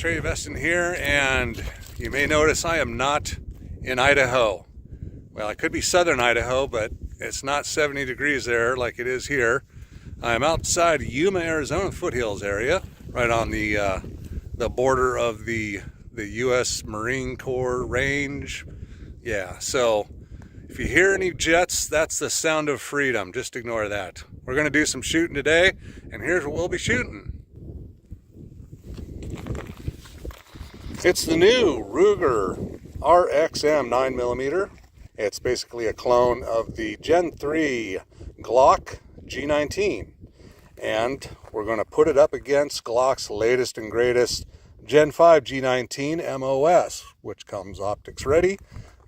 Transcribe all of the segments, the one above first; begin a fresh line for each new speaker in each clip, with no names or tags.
Trey Veston here, and you may notice I am not in Idaho. Well, I could be southern Idaho, but it's not 70 degrees there like it is here. I'm outside Yuma, Arizona foothills area, right on the border of the U.S. Marine Corps range. Yeah, so if you hear any jets, that's the sound of freedom. Just ignore that. We're going to do some shooting today, and here's what we'll be shooting. It's the new Ruger RXM 9mm. It's basically a clone of the Gen 3 Glock G19. And we're going to put it up against Glock's latest and greatest Gen 5 G19 MOS, which comes optics ready.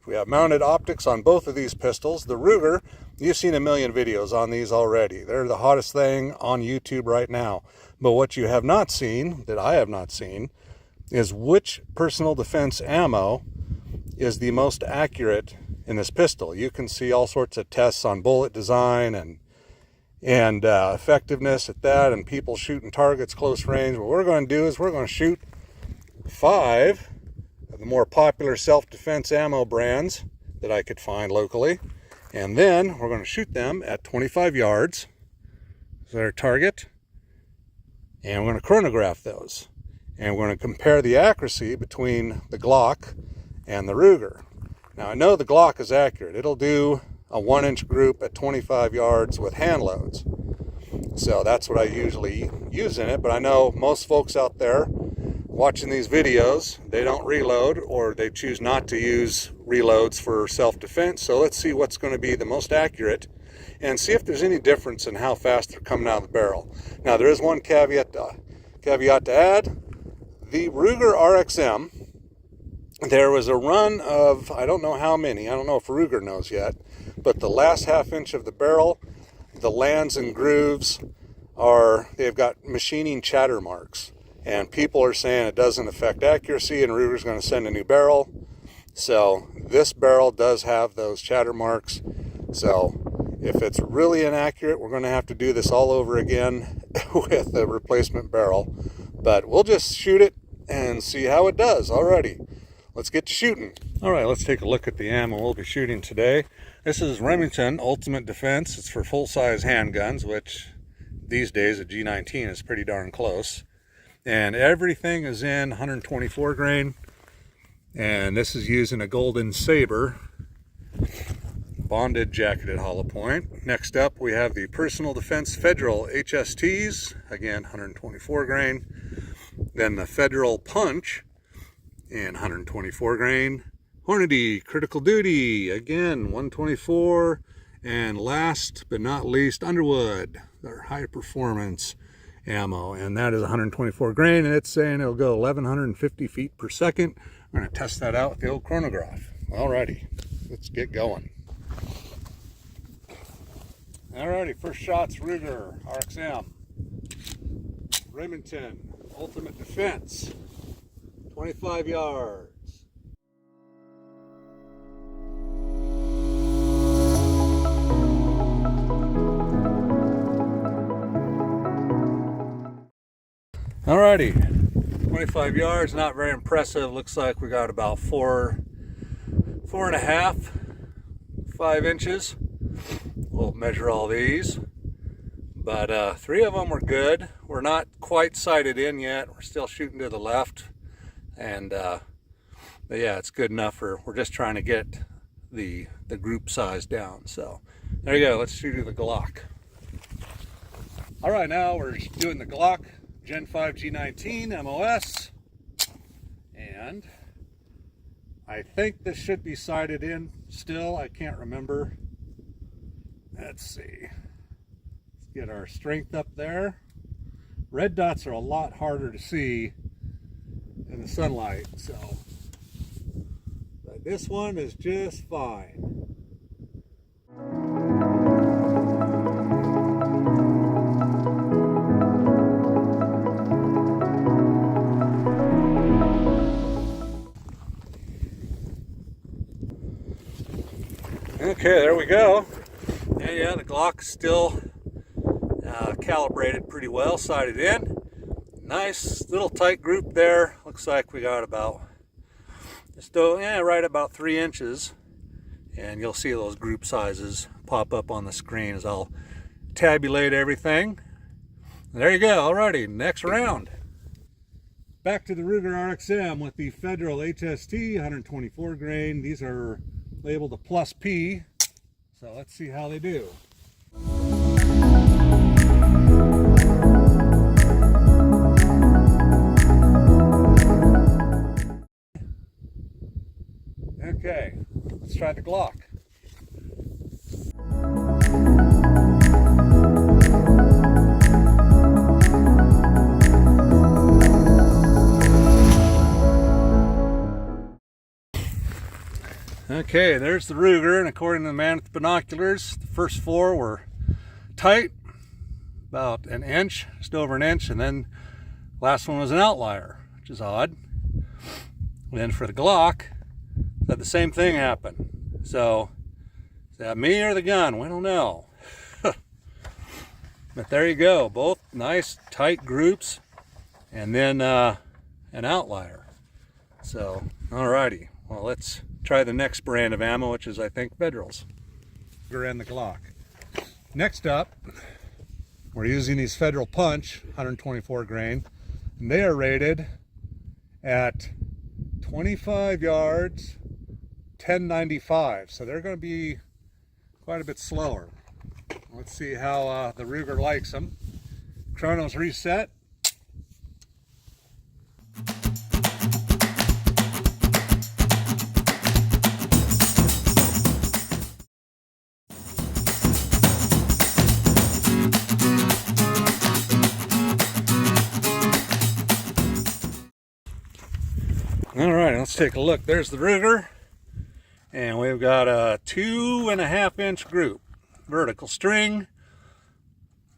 We have mounted optics on both of these pistols. The Ruger, you've seen a million videos on these already. They're the hottest thing on YouTube right now. But what you have not seen, that I have not seen, is which personal defense ammo is the most accurate in this pistol. You can see all sorts of tests on bullet design and effectiveness at that, and people shooting targets close range. What we're going to do is we're going to shoot 5 of the more popular self-defense ammo brands that I could find locally, and then we're going to shoot them at 25 yards as our target, and we're going to chronograph those. And we're going to compare the accuracy between the Glock and the Ruger. Now, I know the Glock is accurate. It'll do a 1-inch group at 25 yards with hand loads. So that's what I usually use in it. But I know most folks out there watching these videos, they don't reload, or they choose not to use reloads for self-defense. So let's see what's going to be the most accurate and see if there's any difference in how fast they're coming out of the barrel. Now, there is one caveat to add. The Ruger RXM, there was a run of, I don't know how many, I don't know if Ruger knows yet, but the last half-inch of the barrel, the lands and grooves they've got machining chatter marks. And people are saying it doesn't affect accuracy, and Ruger's going to send a new barrel. So this barrel does have those chatter marks. So if it's really inaccurate, we're going to have to do this all over again with a replacement barrel. But we'll just shoot it and see how it does. Alrighty, let's get to shooting. Alright, let's take a look at the ammo we'll be shooting today. This is Remington Ultimate Defense. It's for full-size handguns, which these days a G19 is pretty darn close. And everything is in 124 grain. And this is using a Golden Saber bonded jacketed hollow point. Next up, we have the Personal Defense Federal HSTs, again 124 grain. Then the Federal Punch in 124 grain. Hornady Critical Duty, again 124. And last but not least, Underwood, their high performance ammo, and that is 124 grain, and it's saying it'll go 1150 feet per second. We're going to test that out with the old chronograph. Alrighty, let's get going. Alrighty, first shot's Ruger RXM Remington Ultimate Defense, 25 yards. Alrighty, 25 yards, not very impressive. Looks like we got about 4.5, 5 inches. We'll measure all these. But 3 of them were good. We're not quite sighted in yet. We're still shooting to the left. And but yeah, it's good enough we're just trying to get the group size down. So there you go, let's shoot the Glock. Alright, now we're doing the Glock Gen 5 G19 MOS. And I think this should be sighted in still. I can't remember. Let's see. Get our strength up there. Red dots are a lot harder to see in the sunlight, so but this one is just fine. Okay, there we go. And yeah, the Glock's still calibrated pretty well, sighted in. Nice little tight group there. looks like we got about right about 3 inches, and you'll see those group sizes pop up on the screen as I'll tabulate everything. There you go. Alrighty, next round. Back to the Ruger RXM with the Federal HST 124 grain. These are labeled a plus P, so let's see how they do. Okay, let's try the Glock. Okay, there's the Ruger, and according to the man with the binoculars, the first 4 were tight, about an inch, just over an inch, and then the last one was an outlier, which is odd. And then for the Glock, had the same thing happen. So, is that me or the gun? We don't know. But there you go, both nice tight groups, and then an outlier. So, alrighty, well, let's try the next brand of ammo, which is, I think, Federal's. And the Glock. Next up, we're using these Federal Punch 124 grain, and they are rated at 25 yards, 1095. So they're going to be quite a bit slower. Let's see how the Ruger likes them. Chrono's reset. All right, let's take a look. There's the Ruger, and we've got a 2.5 inch group, vertical string.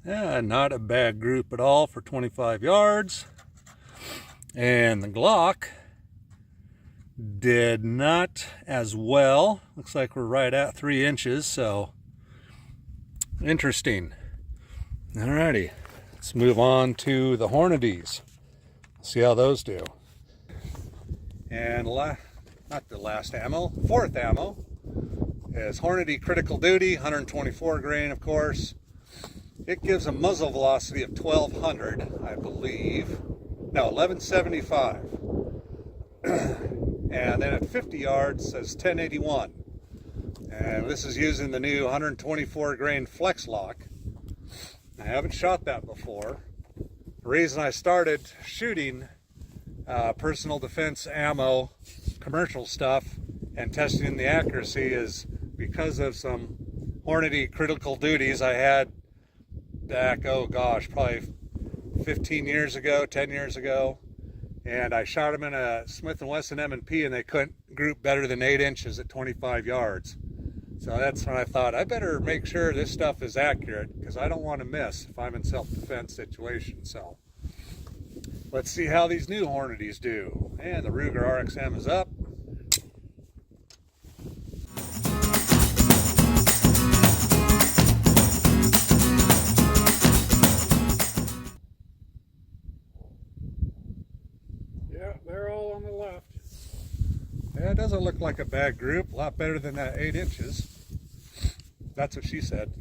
Yeah, not a bad group at all for 25 yards. And the Glock did not as well. Looks like we're right at 3 inches, so interesting. All righty, let's move on to the Hornadies. See how those do. And not the last ammo, 4th ammo is Hornady Critical Duty, 124 grain, of course. It gives a muzzle velocity of 1200, I believe. No, 1175. And then at 50 yards says 1081. And this is using the new 124 grain Flex Lock. I haven't shot that before. The reason I started shooting personal defense ammo, commercial stuff, and testing the accuracy is because of some Hornady Critical Duties I had back, oh gosh, probably 15 years ago, 10 years ago. And I shot them in a Smith & Wesson M&P, and they couldn't group better than 8 inches at 25 yards. So that's when I thought, I better make sure this stuff is accurate, because I don't want to miss if I'm in self-defense situation. So let's see how these new Hornadies do. And the Ruger RXM is up.
Yeah, they're all on the left.
Yeah, it doesn't look like a bad group. A lot better than that 8 inches. That's what she said.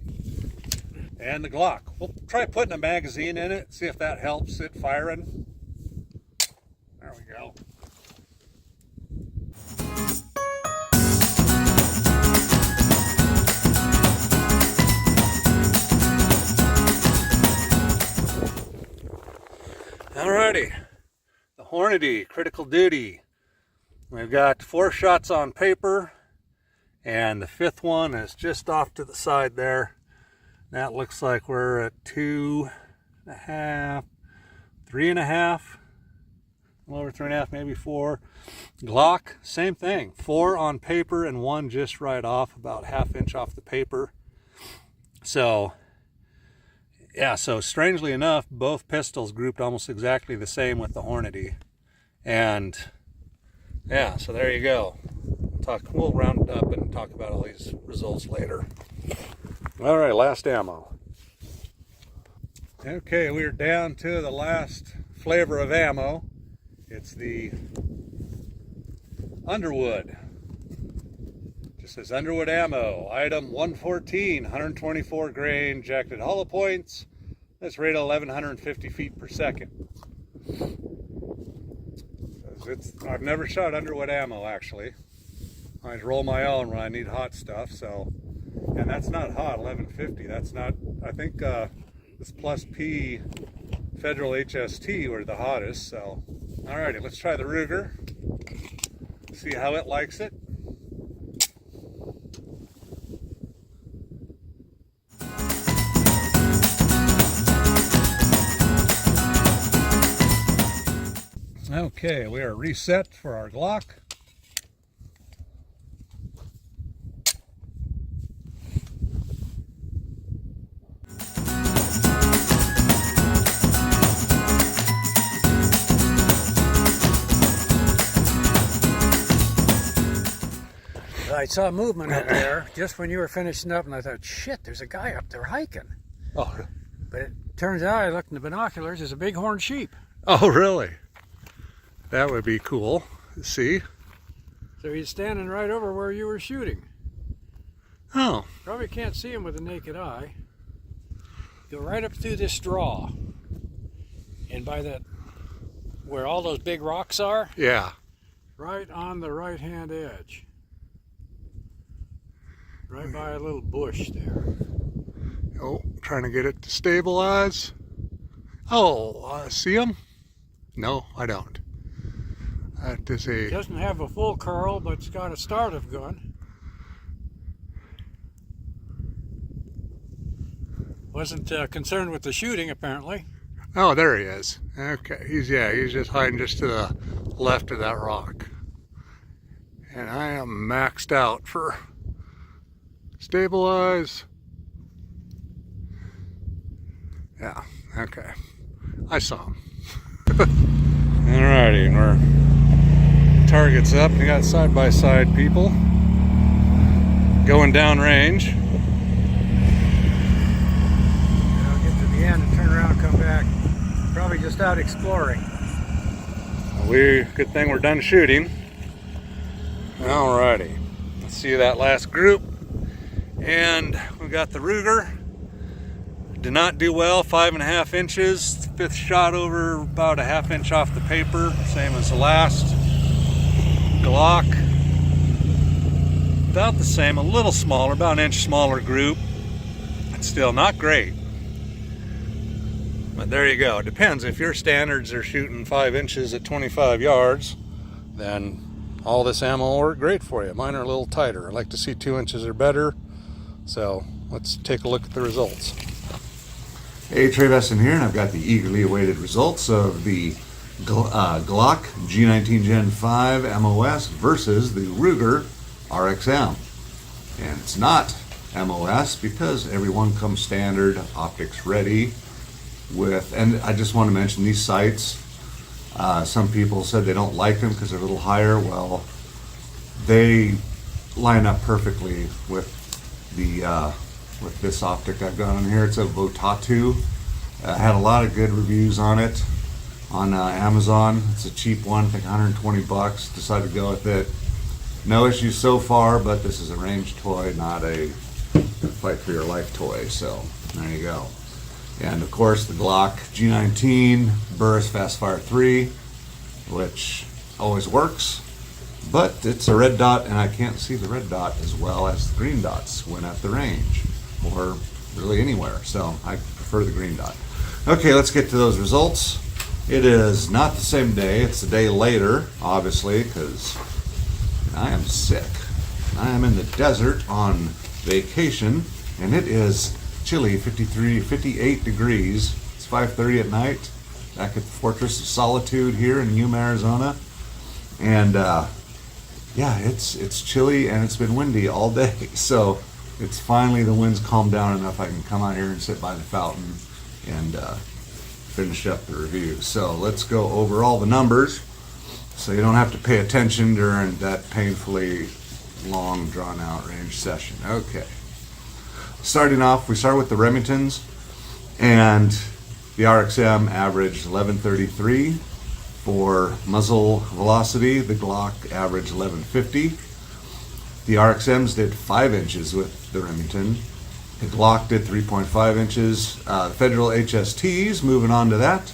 And the Glock. We'll try putting a magazine in it, see if that helps it firing. There we go. Alrighty. The Hornady Critical Duty. We've got 4 shots on paper, and the 5th one is just off to the side there. That looks like we're at 2.5, 3.5, a little over 3.5, maybe 4. Glock, same thing, 4 on paper and 1 just right off, about ½ inch off the paper. So, yeah, so strangely enough, both pistols grouped almost exactly the same with the Hornady. And yeah, so there you go. We'll round it up and talk about all these results later. All right, last ammo. Okay, we're down to the last flavor of ammo. It's the Underwood. Just says Underwood ammo, item 114, 124 grain, jacketed hollow points. That's rated 1150 feet per second. I've never shot Underwood ammo actually. I just roll my own when I need hot stuff. So, and that's not hot, 1150. That's not. I think this Plus P Federal HST were the hottest. So, alrighty, let's try the Ruger. See how it likes it. Okay, we are reset for our Glock.
I saw movement up there just when you were finishing up, and I thought, shit, there's a guy up there hiking.
Oh,
But it turns out, I looked in the binoculars, there's a bighorn sheep.
oh, really? That would be cool. See?
So he's standing right over where you were shooting.
Oh,
Probably can't see him with the naked eye. Go right up through this draw. And by that, where all those big rocks are,
yeah.
right on the right-hand edge. Right by a little bush there.
Oh, trying to get it to stabilize. Oh, see him? No, I don't. That is
It
a...
doesn't have a full curl, but it's got a start of gun. Wasn't concerned with the shooting, apparently.
Oh, there he is. Okay, he's just hiding just to the left of that rock. And I am maxed out for stabilize. Yeah, okay. I saw him. Alrighty, and we're targets up. We got side-by-side people going down range.
I'll get to the end and turn around and come back. Probably just out exploring.
Good thing we're done shooting. Alrighty, let's see that last group. And we got the Ruger. Did not do well, 5.5 inches. Fifth shot over about a half inch off the paper, same as the last. Glock, about the same, a little smaller, about an inch smaller group. It's still not great. But there you go. It depends. If your standards are shooting 5 inches at 25 yards, then all this ammo will work great for you. Mine are a little tighter. I like to see 2 inches or better. So let's take a look at the results.
Hey, Trey Vesson here, and I've got the eagerly awaited results of the Glock G19 Gen 5 MOS versus the Ruger RXM. And it's not MOS because everyone comes standard, optics ready with, and I just want to mention these sights. Some people said they don't like them because they're a little higher. Well, they line up perfectly with the with this optic I've got on here. It's a Votatu. Had a lot of good reviews on it on Amazon. It's a cheap one, I think 120 bucks. Decided to go with it. No issues so far, but this is a range toy, not a fight for your life toy. So there you go. And of course the Glock G19 Burris Fastfire 3, which always works, but it's a red dot and I can't see the red dot as well as the green dots when at the range or really anywhere, so I prefer the green dot. Okay, let's get to those results. It is not the same day, it's a day later, obviously, because I am sick. I am in the desert on vacation, and it is chilly, 58 degrees. It's 5:30 at night, back at the Fortress of Solitude here in Yuma, Arizona. And yeah, it's chilly and it's been windy all day. So it's finally, the wind's calmed down enough I can come out here and sit by the fountain and finish up the review. So let's go over all the numbers so you don't have to pay attention during that painfully long, drawn out range session. Okay. Starting off, we start with the Remingtons, and the RXM averaged 1133, For muzzle velocity, the Glock averaged 1150. The RXMs did 5 inches with the Remington. The Glock did 3.5 inches. Federal HSTs, moving on to that.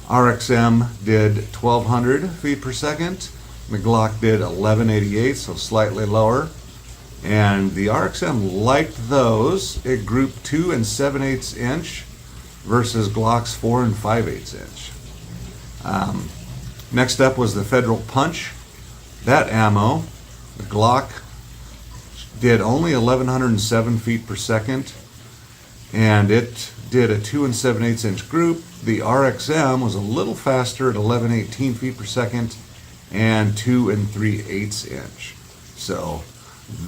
RXM did 1200 feet per second. The Glock did 1188, so slightly lower. And the RXM liked those. It grouped 2 and 7/8 inch versus Glock's 4 and 5/8 inch. Next up was the Federal Punch. That ammo, the Glock did only 1107 feet per second, and it did a 2 and 7/8 inch group. The RXM was a little faster at 1118 feet per second and 2 and 3/8 inch. So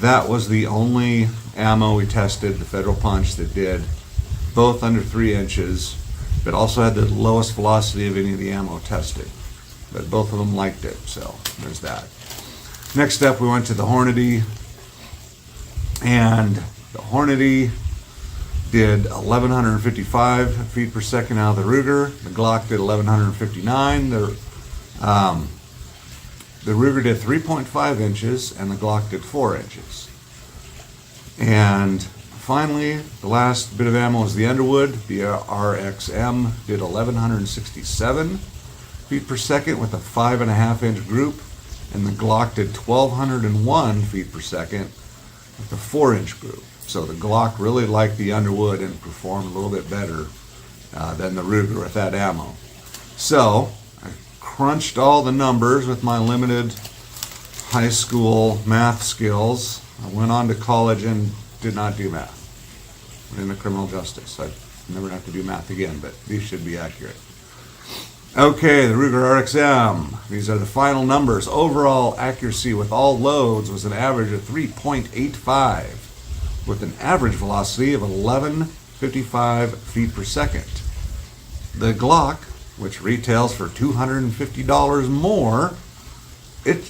that was the only ammo we tested, the Federal Punch, that did both under 3 inches, but also had the lowest velocity of any of the ammo tested. But both of them liked it, so there's that. Next up, we went to the Hornady, and the Hornady did 1155 feet per second out of the Ruger. The Glock did 1159. The Ruger did 3.5 inches, and the Glock did 4 inches. And finally, the last bit of ammo was the Underwood. The RXM did 1167 feet per second with a 5.5 inch group, and the Glock did 1201 feet per second with a 4 inch group. So the Glock really liked the Underwood and performed a little bit better than the Ruger with that ammo. So I crunched all the numbers with my limited high school math skills. I went on to college and did not do math. In the criminal justice. I never have to do math again, but these should be accurate. Okay, the Ruger RXM. These are the final numbers. Overall accuracy with all loads was an average of 3.85 with an average velocity of 1155 feet per second. The Glock, which retails for $250 more, it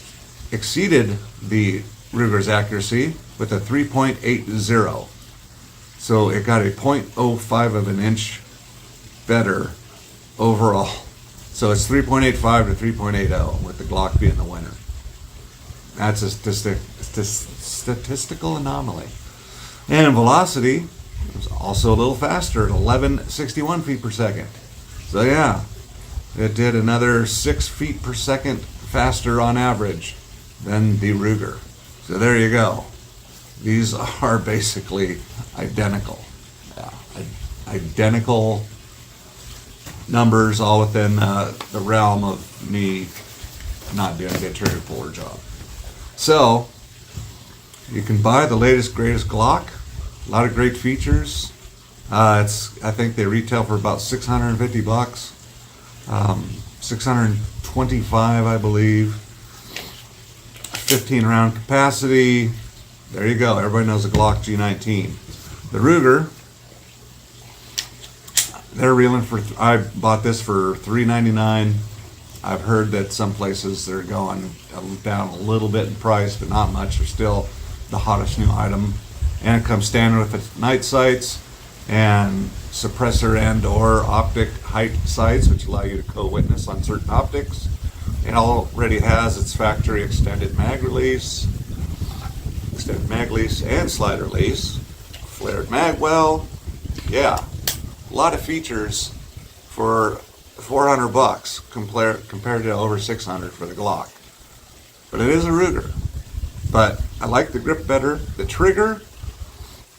exceeded the Ruger's accuracy with a 3.80. So it got a 0.05 of an inch better overall. So it's 3.85 to 3.80 with the Glock being the winner. That's a statistical anomaly. And velocity was also a little faster at 1161 feet per second. So yeah, it did another 6 feet per second faster on average than the Ruger. So there you go. These are basically identical. Yeah, identical numbers, all within the realm of me not doing a good trigger puller job. So you can buy the latest, greatest Glock. A lot of great features. I think they retail for about $650, 625, I believe. 15 round capacity. There you go. Everybody knows the Glock G19. The Ruger, they're reeling for. I bought this for $399. I've heard that some places they're going down a little bit in price, but not much. They're still the hottest new item, and it comes standard with the night sights and suppressor and/or optic height sights, which allow you to co-witness on certain optics. It already has its factory extended mag release, and slide release, flared mag well. Yeah, a lot of features for $400 compared to over $600 for the Glock. But it is a Ruger. But I like the grip better. The trigger,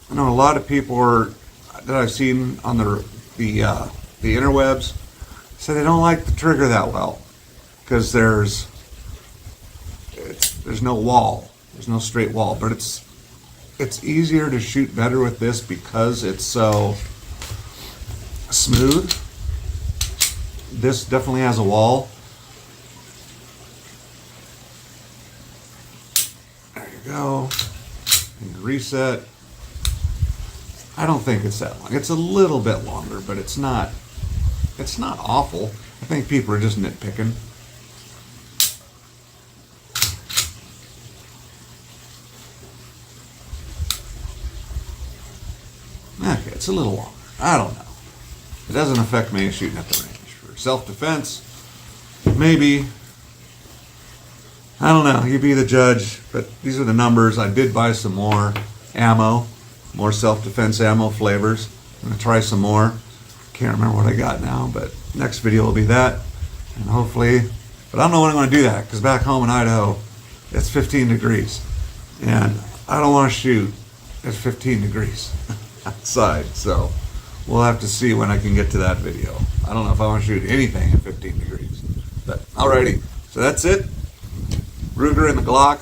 I know a lot of people that I've seen on the interwebs say they don't like the trigger that well because there's no wall. There's no straight wall, but it's easier to shoot better with this because it's so smooth. This definitely has a wall. There you go. And reset. I don't think it's that long. It's a little bit longer, but it's not awful. I think people are just nitpicking. Okay, it's a little longer. I don't know. It doesn't affect me shooting at the range. For self-defense, maybe, I don't know, you be the judge, but these are the numbers. I did buy some more ammo, more self-defense ammo flavors. I'm gonna try some more. Can't remember what I got now, but next video will be that. And hopefully, but I don't know when I'm gonna do that, because back home in Idaho, it's 15 degrees. And I don't wanna shoot at 15 degrees outside, so we'll have to see when I can get to that video. I don't know if I wanna shoot anything at 15 degrees. But alrighty, so that's it. Ruger and the Glock,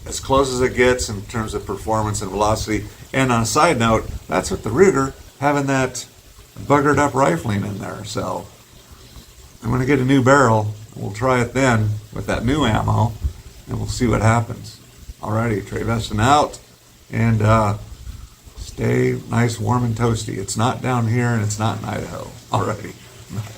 as close as it gets in terms of performance and velocity. And on a side note, that's what the Ruger, having that buggered up rifling in there. So I'm going to get a new barrel. We'll try it then with that new ammo, and we'll see what happens. Alrighty, Trey Veston out, and stay nice, warm, and toasty. It's not down here, and it's not in Idaho. Alrighty. Bye.